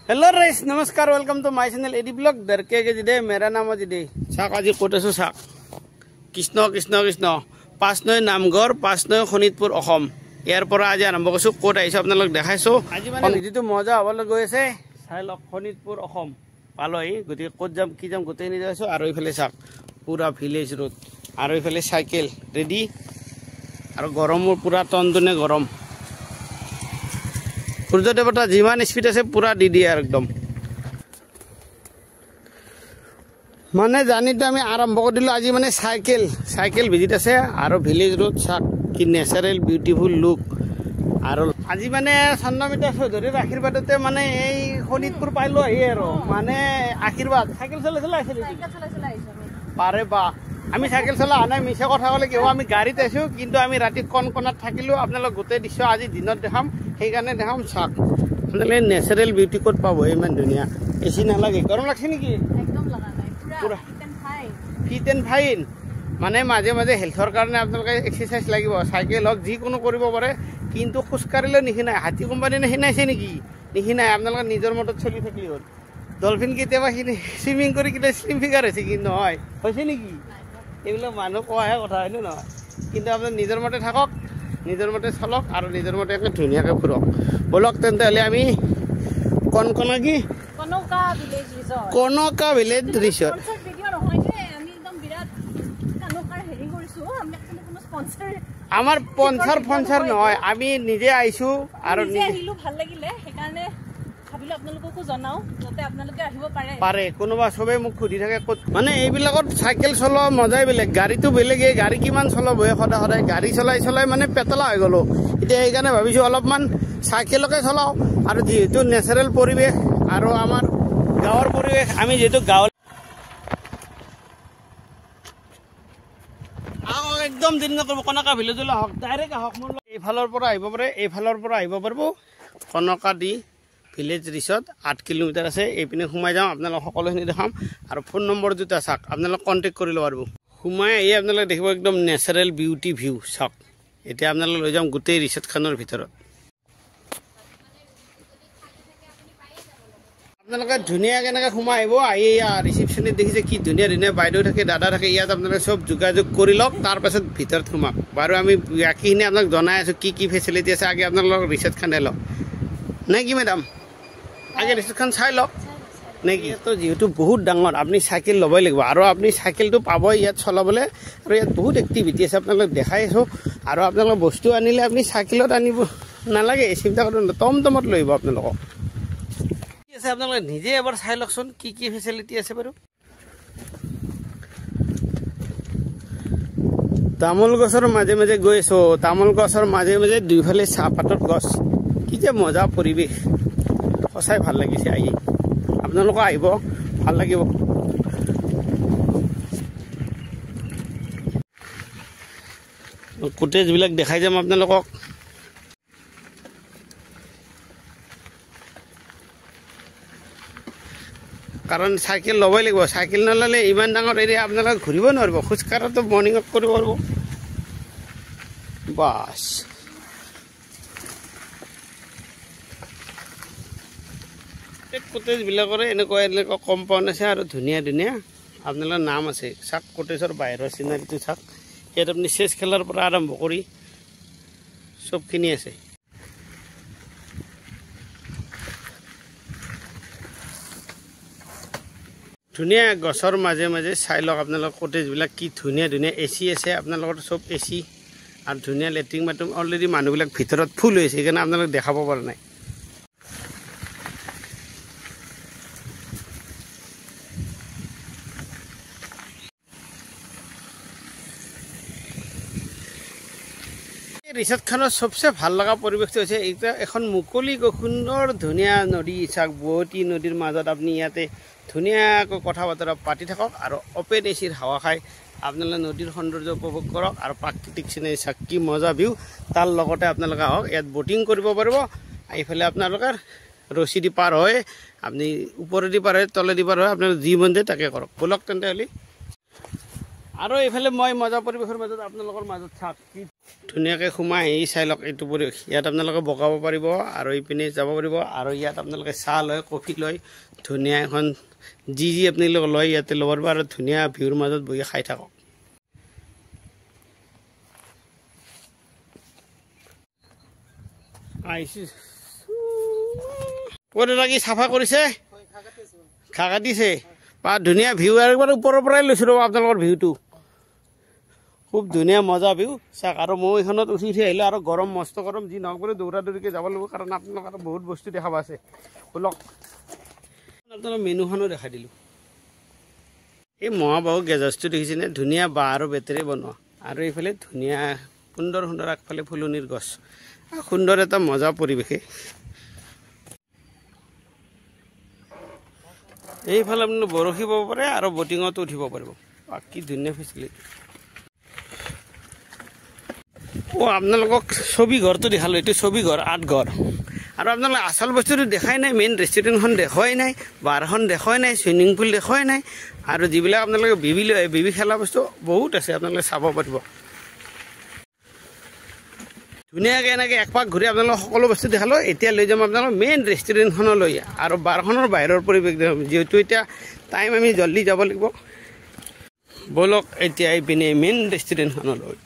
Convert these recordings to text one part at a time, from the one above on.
hello राइस नमस्कार welcome to my channel एडी ब्लॉग दरके के जिदे मेरा नाम जिदे साक আজি কোটেছো সাক কৃষ্ণ কৃষ্ণ কৃষ্ণ 5 নামঘৰ 5 শোণিতপুৰ অসম ইয়াৰ পৰা আজি আৰম্ভ কৰিছো কোট আহিছে আপোনালোক দেখাইছো আজি মানে ভিডিওটো মজা হবলৈ গৈ আছে চাই লওক শোণিতপুৰ অসম পালই গতি কোট যাম কি যাম গোটেই নিয়ে যাইছো আৰু ইফালে সাক পুৰা ভিলেজ ৰোড আৰু ইফালে সাইকেল ৰেডি আৰু গৰমৰ পুৰা টনটনে গৰম সূর্য দেবতা যিমান স্পিড আছে পুরা দিদি আর একদম মানে জানিতো আমি আরম্ভ করে দিলো আজি মানে সাইকেল ভিজিট আছে আর ভিলেজ রোড সাক কি ন্যাচারাল বিউটিফুল লুক আর আজি মানে চন্দ্ৰমিতা চৌধুৰীৰ আশীৰ্বাদতে মানে এই শোণিতপুৰ পাইলো আহি আৰু মানে আশীৰ্বাদ সাইকেল চলাই আহিছে পাৰে বা আমি সাইকেল চলা আনাই মিছা কথা কলে কি আমি গাড়ীত আছো কিন্তু আমি ৰাতি কনকনাত থাকিলো আপোনালোক গোটেই দৃশ্য আজি দিনত দেখাম সেইকাৰণে দেখাম চাক আপোনালোকে নেচাৰেল বিউটি কোড পাব ইমান ধুনীয়া এচি নালাগে গৰম লাগছে নেকি একদম লগা নাই পুৰা ফিট এণ্ড ফাইন মানে মাজে মাজে হেলথৰ কাৰণে আপোনালোকে এক্সাৰচাইজ লাগিব সাইকেল হওক যিকোনো কৰিব পাৰে কিন্তু খোজকাঢ়িলেও নিখিনাই হাতী কোম্পানী নিখিনাইছে নেকি নিখিনাই আপোনালোকে নিজৰ মতত চলি থাকিলে হ'ল ডলফিন কেতিয়াবা সুইমিং কৰি কিনে স্লিম ফিগাৰ হৈছে কিন্তু নহয় হৈছে নেকি এইবিলাক মানুহ কোৱাহে কথা হয়নে নহয় কিন্তু আপোনাৰ নিজৰ মতে থাকক নিজৰ মতে চলক আৰু নিজৰ মতে ধুনীয়াকৈ ফুৰক বলক তেন্তে হ'লে আমি কনকা ভিলেজ ৰিসৰ্ট আমাৰ স্পন্সৰ নহয় আমি নিজে আহিছো আৰু ভাল লাগিলে সেইকাৰণে ভাবিলো আপোনালোককো জনাও যাতে আপোনালোকে আহিব পাৰে কোনোবা সবে মোক খুদি থাকে মানে এইবিলাকত সাইকেল চলোৱা মজাই বেলেগ গাড়ীটো বেলেগে গাড়ী কিমান চলাব সদায় গাড়ী চলাই মানে পেতলা হৈ গলো এতিয়া সেইকাৰণে ভাবিছো অলপমান সাইকেলকে চলাও আৰু যেহেতু নেচাৰেল পৰিৱেশ আৰু আমাৰ গাঁৱৰ পৰিৱেশ আমি যেহেতু গাঁৱৰ একদম দিন নকৰিব কনকা ভিলেজলৈ আহক ডাইৰেক্ট আহক মোৰ এইফালৰ পৰা আহিব পাৰিব কনকা দি ভিলেজ ৰিসৰ্ট 8 কিলোমিটাৰ আছে এইপিনে সোমাই যাম আপোনালোক সকলোখিনি দেখাম আৰু ফোন নম্বৰ দুটা চাক আপোনালোক কন্টেক্ট কৰি ল'ব পাৰিব সোমাই এই আপোনালোকে দেখিব একদম নেচাৰেল বিউটি ভিউ চাক এতিয়া আপোনালোক লৈ যাম গোটেই ৰিসৰ্টখনৰ ভিতৰত আপোনালোকে ধুনীয়া কেনেকৈ সোমাই আহিব আহি ৰিচিপশ্যনত দেখিছে কি ধুনীয়া বাইদেউ থাকে দাদা থাকে ইয়াত আপোনালোকে চব যোগাযোগ কৰি লওক তাৰপাছত ভিতৰত সোমাওক বাৰু আমি বাকীখিনি আপোনাক জনাই আছোঁ কি ফেচিলিটি আছে আগে আপোনালোকৰ ৰিসৰ্টখন লওক নে কি মেডাম আগে ৰিসৰ্টখন চাই লওক নে কি তো যেহেতু বহুত ডাঙৰ আপুনি চাইকেল ল'বই লাগিব আৰু আপুনি চাইকেলটো পাব ইয়াত চলাবলৈ আৰু ইয়াত বহুত এক্টিভিটি আছে আপোনালোক দেখাই আছোঁ আৰু আপোনালোকৰ বস্তু আনিলে আপুনি চাইকেলত আনিব নালাগে চিন্তা কৰিব টমটমত লৈ আহিব আপোনালোকক কি আছে আপোনালোকে নিজে এবাৰ চাই লওকচোন কি ফেচিলিটি আছে বাৰু তামোল গছৰ মাজে মাজে গৈ আছো তামোল গছৰ মাজে মাজে দুইফালে চাহপাতৰ গছ কি যে মজা পৰিৱেশ সঁচাই ভাল লাগিছে আহি আপোনালোক আহিব ভাল লাগিব কোটেজবিলাক দেখাই যাম আপোনালোকক কাৰণ চাইকেল ল'বই লাগিব চাইকেল নল'লে ইমান ডাঙৰ এৰিয়া আপোনালোকে ঘূৰিব নোৱাৰিব খোজকাঢ়াটো মৰ্ণিং ৱাক কৰিব পাৰিব বাছ কোটেজবিলাকৰে এনেকুৱা কম্পাউণ্ড আছে আৰু ধুনীয়া আপোনালোকৰ নাম আছে চাক কোটেজৰ বাহিৰৰ চিনাৰীটো চাক ইয়াত আপুনি চেছ খেলাৰ পৰা আৰম্ভ কৰি চবখিনি আছে ধুনীয়া গছৰ মাজে মাজে চাই লওক আপোনালোকৰ কোটেজবিলাক কি ধুনীয়া এচি আছে আপোনালোকৰ চব এচি আৰু ধুনীয়া লেট্ৰিন বাথৰুম অলৰেডি মানুহবিলাক ভিতৰত ফুল হৈছে সেইকাৰণে আপোনালোক দেখাব পৰা নাই ৰিসৰ্টখনৰ চবচে ভাল লগা পৰিৱেশটো হৈছে এতিয়া এখন মুকলি সুন্দৰ ধুনীয়া নদী চাক বুৱতী নদীৰ মাজত আপুনি ইয়াতে ধুনীয়াকৈ কথা বতৰা পাতি থাকক আৰু অপেন এচিৰ হাৱা খাই আপোনালোকে নদীৰ সৌন্দৰ্য উপভোগ কৰক আৰু প্ৰাকৃতিক চিনাৰী চাক কি মজা ভিউ তাৰ লগতে আপোনালোকে আহক ইয়াত বটিং কৰিব পাৰিব এইফালে আপোনালোকে ৰছী দি পাৰ হয় আপুনি ওপৰেদি পাৰ হয় তলেদি পাৰ হয় আপোনালোকে যি মন যায় তাকে কৰক বলক তেন্তে হ'লে আৰু এইফালে মই মজা পৰিৱেশৰ মাজত আপোনালোকৰ মাজত চাক ধুনীয়াকৈ সোমাই আহি চাই লওক এইটো পৰিৱেশ ইয়াত আপোনালোকে বগাব পাৰিব আৰু ইপিনে যাব পাৰিব আৰু ইয়াত আপোনালোকে চাহ লয় কফি লয় ধুনীয়া এখন যি আপোনালোকে লয় ইয়াতে ল'ব পাৰিব আৰু ধুনীয়া ভিউৰ মাজত বহি খাই থাকক আহিছোঁ পইতা কি চাফা কৰিছে ঘাঁহ কাটিছে বা ধুনীয়া ভিউ আৰু একবাৰ ওপৰৰ পৰাই লৈছোঁ ৰ'ব আপোনালোকৰ ভিউটো খুব ধুনীয়া মজা ভিউ চাওক আৰু মই এইখনত উঠি আহিলোঁ আৰু গৰম মস্ত গৰম যি নহওক বুলি দৌৰা দৌৰিকৈ যাব লাগিব কাৰণ আপোনালোক আৰু বহুত বস্তু দেখাব আছে বলক আপোনালোক মেনুখনো দেখাই দিলোঁ এই মহাবাহু গেজ হাউচটো দেখিছেনে ধুনীয়া বাঁহ আৰু বেতেৰে বনোৱা আৰু এইফালে ধুনীয়া সুন্দৰ সুন্দৰ আগফালে ফুলনিৰ গছ সুন্দৰ এটা মজা পৰিৱেশে এইফালে আপুনি বৰশী বাব পাৰে আৰু বটিঙতো উঠিব পাৰিব কি ধুনীয়া ফেচিলিটি আপোনালোকক ছবি ঘৰটো দেখালোঁ এইটো ছবি ঘৰ 8 ঘৰ আৰু আপোনালোকে আচল বস্তুটো দেখাই নাই মেইন ৰেষ্টুৰেণ্টখন দেখুৱাই নাই বাৰখন দেখুৱাই নাই চুইমিং পুল দেখুৱাই নাই আৰু যিবিলাক আপোনালোকে বিবি খেলা বস্তু বহুত আছে আপোনালোকে চাব পাৰিব ধুনীয়াকৈ এনেকৈ এক পাক ঘূৰি আপোনালোকক সকলো বস্তু দেখালোঁ এতিয়া লৈ যাম আপোনালোক মেইন ৰেষ্টুৰেণ্টখনলৈ আৰু বাৰখনৰ বাহিৰৰ পৰিৱেশ দেখাম যিহেতু এতিয়া টাইম আমি জল্দি যাব লাগিব ব'লক এতিয়া এইপিনে মেইন ৰেষ্টুৰেণ্টখনলৈ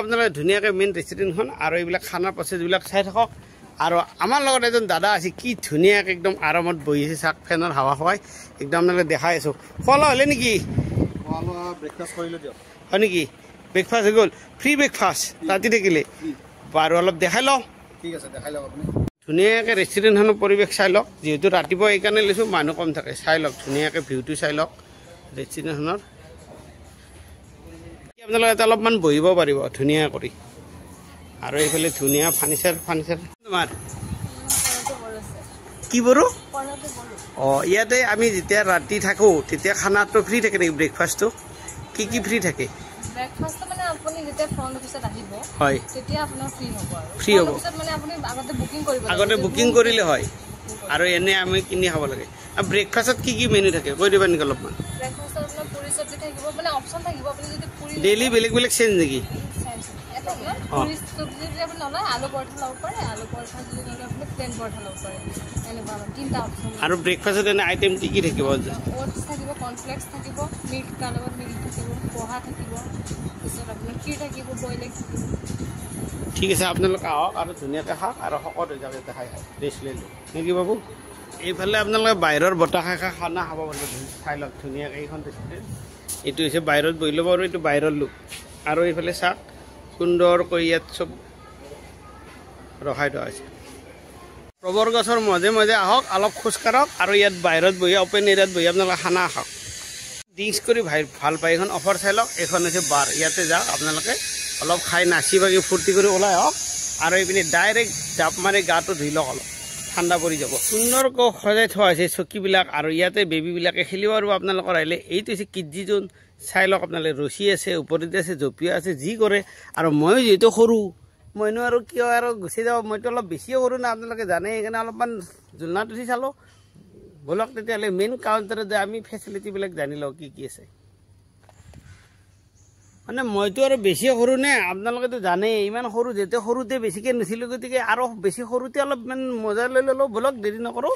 আপোনালোকে ধুনীয়াকৈ মেইন ৰেষ্টুৰেণ্টখন আৰু এইবিলাক খানাৰ প্ৰচেছবিলাক চাই থাকক আৰু আমাৰ লগত এজন দাদা আছে কি ধুনীয়াকৈ একদম আৰামত বহি আছে চাক ফেনৰ হাৱা খুৱাই একদম আপোনালোকে দেখাই আছোঁ খোৱা হ'লে নেকি ব্ৰেকফাষ্ট কৰিলোঁ দিয়ক হয় নেকি ব্ৰেকফাষ্ট হৈ গ'ল ফ্ৰী ব্ৰেকফাষ্ট ৰাতি থাকিলে বাৰু অলপ দেখাই লওঁ ঠিক আছে দেখাই লওক আপুনি ধুনীয়াকৈ ৰেষ্টুৰেণ্টখনৰ পৰিৱেশ চাই লওক যিহেতু ৰাতিপুৱা এইকাৰণে লৈছোঁ মানুহ কম থাকে চাই লওক ধুনীয়াকৈ ভিউটো চাই লওক ৰেষ্টুৰেণ্টখনৰ আপোনালোকে এটা অলপমান বহিব পাৰিব ধুনীয়া কৰি আৰু এইফালে ধুনীয়া ফাৰ্নিচাৰ তোমাৰ কি বাৰু অঁ ইয়াতে আমি যেতিয়া ৰাতি থাকোঁ তেতিয়া খানাটো ফ্ৰী থাকে নেকি ব্ৰেকফাষ্টটো কি ফ্ৰী থাকে ব্ৰেকফাষ্ট মানে আপুনি যেতিয়া ফ্ৰণ্ট অফিচত আহিব হয় তেতিয়া আপোনাৰ ফ্ৰী হ'ব আৰু ফ্ৰী হ'ব মানে আপুনি আগতে বুকিং কৰিব আগতে বুকিং কৰিলে হয় আৰু এনে আমি কিনি খাব লাগে আৰু ব্ৰেকফাষ্টত কি মেনু থাকে কৈ দিবা নেকি অলপমান ব্ৰেকফাষ্টত আপোনাৰ পুৰি চব্জি থাকিব মানে অপশ্যন থাকিব আপুনি যদি পুৰি ডেইলি বেলেগ চেঞ্জ নেকি পুৰি চব্জি যদি আপুনি নলয় আলু পৰঠা ল'ব পাৰে আলু পৰঠা যদি নলয় আপুনি প্লেন পৰঠা ল'ব পাৰে এনেকুৱা তিনিটা অপশ্যন আৰু ব্ৰেকফাষ্টত এনে আইটেম কি থাকিব অ'টছ থাকিব কৰ্ণফ্লেক্স থাকিব মিল্ক তাৰ লগত মিল্ক থাকিব পোহা থাকিব তাৰপিছত আপোনাৰ ক্ষীৰ থাকিব বইল এগ থাকিব ঠিক আছে আপোনালোকে আহক আৰু ধুনীয়াকৈ খাওক আৰু সকলো জেগাতে খাই ৰেষ্ট লৈ লওক নেকি বাবু এইফালে আপোনালোকে বাহিৰৰ বতাহ খাই খানা খাব পাৰিব চাই লওক ধুনীয়াকৈ এইখন ৰেষ্টুৰেণ্ট এইটো হৈছে বাহিৰত বহি ল'ব আৰু এইটো বাহিৰৰ লুক আৰু এইফালে চাওক সুন্দৰকৈ ইয়াত চব ৰখাই থোৱা হৈছে ৰবৰ গছৰ মাজে মাজে আহক অলপ খোজকাঢ়ক আৰু ইয়াত বাহিৰত বহি অপেন এৰিয়াত বহি আপোনালোকে খানা খাওক ড্ৰিংকছ কৰি ভাল পায় এইখন অফাৰ চাই লওক এইখন হৈছে বাৰ ইয়াতে যাওক আপোনালোকে অলপ খাই নাচি বাগি ফূৰ্তি কৰি ওলাই আহক আৰু এইপিনে ডাইৰেক্ট জাপ মাৰি গাটো ধুই লওক অলপ ঠাণ্ডা পৰি যাব সুন্দৰকৈ সজাই থোৱা হৈছে চকীবিলাক আৰু ইয়াতে বেবীবিলাকে খেলিব পাৰিব আপোনালোকৰ আহিলে এইটো হৈছে কিডজি জোন চাই লওক আপোনালোকে ৰছী আছে ওপৰতে আছে জঁপিয়া আছে যি কৰে আৰু ময়ো যিহেতু সৰু মইনো আৰু কিয় আৰু গুচি যাওঁ মইতো অলপ বেছিয়ে কৰোঁ না আপোনালোকে জানে সেইকাৰণে অলপমান জোলনাত উঠি চালোঁ ব'লক তেতিয়াহ'লে মেইন কাউণ্টাৰত যে আমি ফেচিলিটিবিলাক জানি লওঁ কি আছে মানে মইতো আৰু বেছি সৰু নে আপোনালোকেতো জানেই ইমান সৰু যেতিয়া সৰুতে বেছিকৈ নিছিলোঁ গতিকে আৰু বেছি সৰুতে অলপমান মজা লৈ ল'লোঁ ব'লক দেৰি নকৰোঁ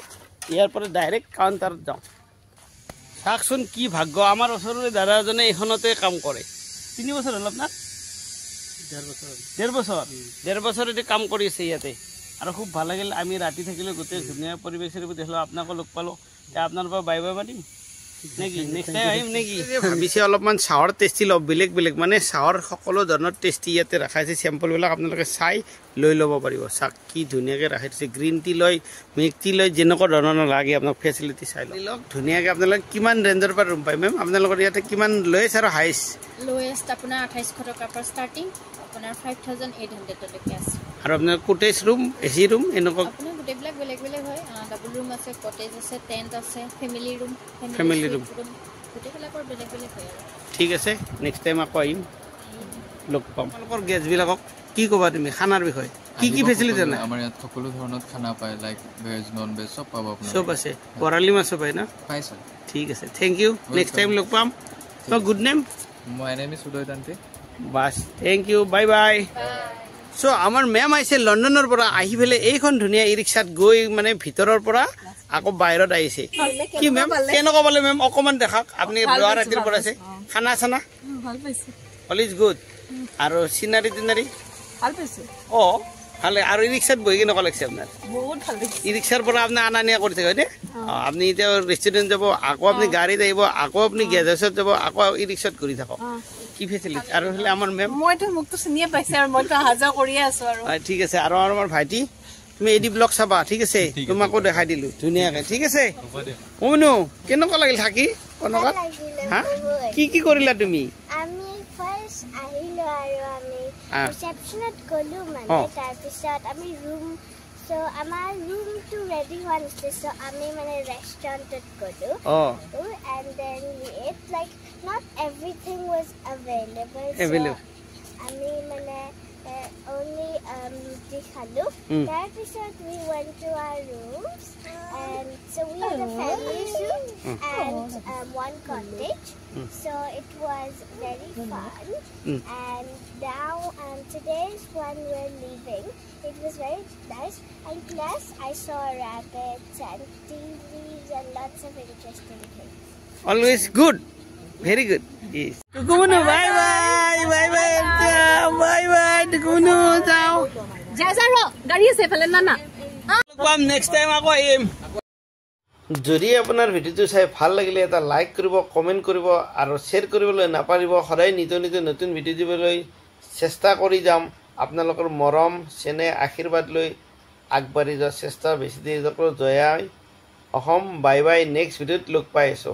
ইয়াৰ পৰা ডাইৰেক্ট কাউণ্টাৰত যাওঁ চাওকচোন কি ভাগ্য আমাৰ ওচৰৰে দাদা এজনে এইখনতে কাম কৰে 3 বছৰ হ'ল আপোনাৰ 1.5 বছৰ এতিয়া কাম কৰি আছে ইয়াতে আৰু খুব ভাল লাগিল আমি ৰাতি থাকিলে গোটেই ধুনীয়া পৰিৱেশেৰে দেখিলোঁ আপোনাকো লগ পালোঁ এতিয়া আপোনাৰ পৰা বাই মাতিম নেকি নেক্সট টাইম আহিম নেকি ভাবিছে অলপমান চাহৰ টেষ্টি লওক বেলেগ মানে চাহৰ সকলো ধৰণৰ টেষ্টি ইয়াতে ৰাখাইছে চেম্পলবিলাক আপোনালোকে চাই লৈ ল'ব পাৰিব চাওক কি ধুনীয়াকৈ ৰাখিছে গ্ৰীণ টি লয় মিল্ক টি লয় যেনেকুৱা ধৰণৰ লাগে আপোনাক ফেচিলিটি চাই লওক ধুনীয়াকৈ আপোনালোকে কিমান ৰেঞ্জৰ পৰা ৰুম পায় মেম আপোনালোকৰ ইয়াতে কিমান লয়েষ্ট আৰু হাইষ্ট লোয়েষ্ট আপোনাৰ 2800 টকাৰ পৰা ষ্টাৰ্টিং আপোনাৰ 5800 লৈকে আছে আৰু আপোনাৰ কোটেজ ৰুম এচি ৰুম এনেকুৱা আপোনাৰ গোটেইবিলাক বেলেগ হয় ডাবল ৰুম আছে কটেজ আছে টেন্ট আছে ফেমিলি ৰুম গোটেইবিলাকৰ বেলেগ হয় ঠিক আছে নেক্সট টাইম আকৌ আহিম লগ পাম আপোনালোকৰ গেষ্টবিলাকক কি ক'বা তুমি খানাৰ বিষয়ে কি কি ফেচিলিটি নাই আমাৰ ইয়াত সকলো ধৰণৰ খানা পায় লাইক ভেজ নন ভেজ সব পাব আপোনালোকে সব আছে বৰালি মাছো পায় না পায় স্যার ঠিক আছে থ্যাংক ইউ নেক্সট টাইম লগ পাম তো good name my name is Uday তান্ত্ৰিক বাস thank you bye bye so আমাৰ মেম আহিছে লণ্ডনৰ পৰা আহি পেলাই এইখন ধুনীয়া ই ৰিক্সাত গৈ মানে ভিতৰৰ পৰা আকৌ বাহিৰত আহিছে কি মেম কেনেকুৱা পালে মেম অকমান দেখাওক আপুনি লোৱাৰ ৰাতিৰ পৰা আছে খানা চানা ভাল পাইছো অল ইজ গুড আৰু চিনাৰী টিনাৰী ভাল পাইছো অ ভালে আৰু ই ৰিক্সাত বহি কেনেকুৱা লাগিছে আপোনাৰ বহুত ভাল লাগিছে ই ৰিক্সাৰ পৰা আপুনি অনা নিয়া কৰি থাকে হয়নে আপুনি এতিয়া ৰেষ্টুৰেণ্ট যাব আকৌ আপুনি গাড়ীত আহিব আকৌ আপুনি গেষ্ট হাউচত যাব আকৌ ই ৰিক্সাত ঘূৰি থাকক কি ফেচিলিটি আৰু হ'লে আমাৰ মেম মইতো মোকতো চিনিয়ে পাইছে আৰু মইতো অহা যোৱা কৰিয়ে আছো আৰু ঠিক আছে আৰু আমাৰ ভাইটি তুমি এডি ব্লগ চাবা ঠিক আছে তোমাকো দেখাই দিলো ধুনীয়াকে ঠিক আছে অমিনো কেনেকুৱা লাগিল থাকি কনকা হা কি কি কৰিলা তুমি আমি ফাৰ্ষ্ট আহিলো আৰু আমি ৰিসেপশনত গলো মানে তাৰ পিছত আমি ৰুম সো আমাৰ ৰুমটো ৰেডি হোৱা নাছিলে সো আমি মানে ৰেষ্টুৰেণ্টত গলো and then we ate like not everything was available আমি মানে only roti khalu that pisot we went to our rooms and so we had a family suite and one cottage so it was very fun and now today's when we're leaving it was very nice and plus I saw rabbits and TVs and lots of interesting things always good very good yes tukunu bye bye bye bye bye bye tukunu jao জেজাৰো গাড়ী আছে ফেলে না না পাম next time আকৌ আহিম যদি আপোনাৰ ভিডিঅ'টো চাই ভাল লাগিলে এটা লাইক কৰিব কমেন্ট কৰিব আৰু শ্বেয়াৰ কৰিবলৈ নাপাৰিব সদায় নতুন ভিডিঅ' দিবলৈ চেষ্টা কৰি যাম আপোনালোকৰ মৰম চেনে আশীৰ্বাদ লৈ আগবাঢ়ি যোৱাৰ চেষ্টা বেছি দেৰি নকৰো জয় অসম বাই বাই নেক্সট ভিডিঅ'ত লগ পাই আছো